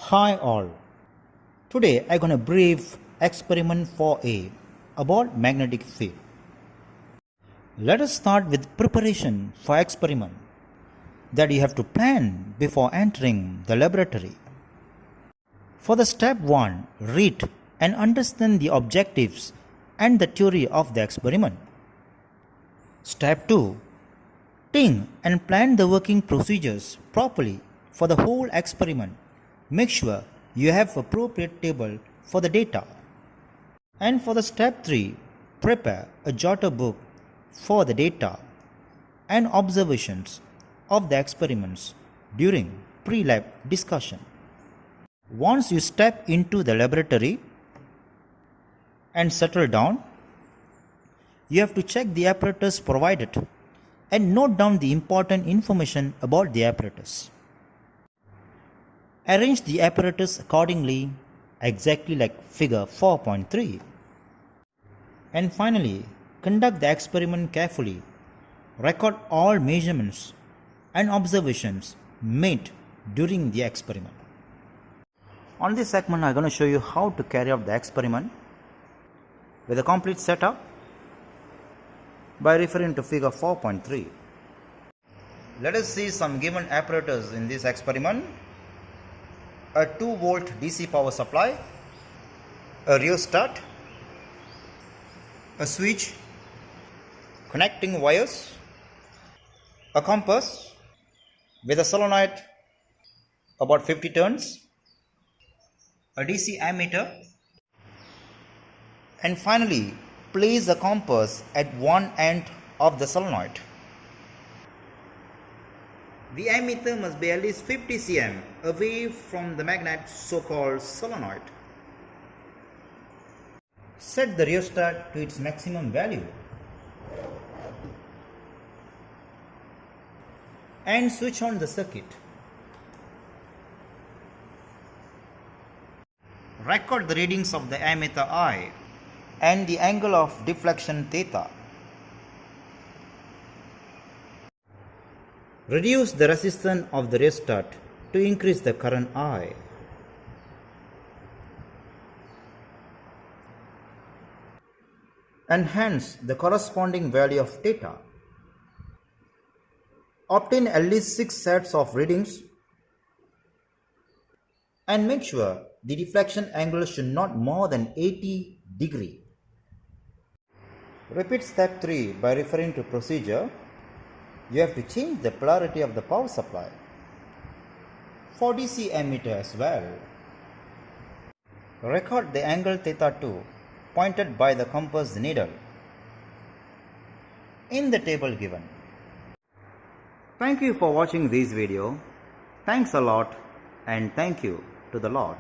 Hi all. Today I'm gonna brief experiment 4A about magnetic field. Let us start with preparation for experiment that you have to plan before entering the laboratory. For the step 1, read and understand the objectives and the theory of the experiment. Step 2, think and plan the working procedures properly for the whole experiment. Make sure you have appropriate table for the data. And for the step 3, prepare a jotter book for the data and observations of the experiments during pre-lab discussion. Once you step into the laboratory and settle down, you have to check the apparatus provided and note down the important information about the apparatus. Arrange the apparatus accordingly, exactly like figure 4.3. And finally, conduct the experiment carefully. Record all measurements and observations made during the experiment. On this segment, I'm going to show you how to carry out the experiment with a complete setup by referring to figure 4.3. Let us see some given apparatus in this experiment. A 2-volt DC power supply, a rheostat, a switch, connecting wires, a compass with a solenoid about 50 turns, a DC ammeter, and finally place the compass at one end of the solenoid. The ammeter must be at least 50 cm away from the magnet, so-called solenoid. Set the rheostat to its maximum value and switch on the circuit. Record the readings of the ammeter I and the angle of deflection theta. Reduce the resistance of the rheostat to increase the current I. And hence the corresponding value of theta. Obtain at least 6 sets of readings and make sure the deflection angle should not more than 80 degrees. Repeat step 3 by referring to procedure. You have to change the polarity of the power supply for DC ammeter as well. Record the angle theta 2 pointed by the compass needle in the table given. Thank you for watching this video. Thanks a lot and thank you to the Lord.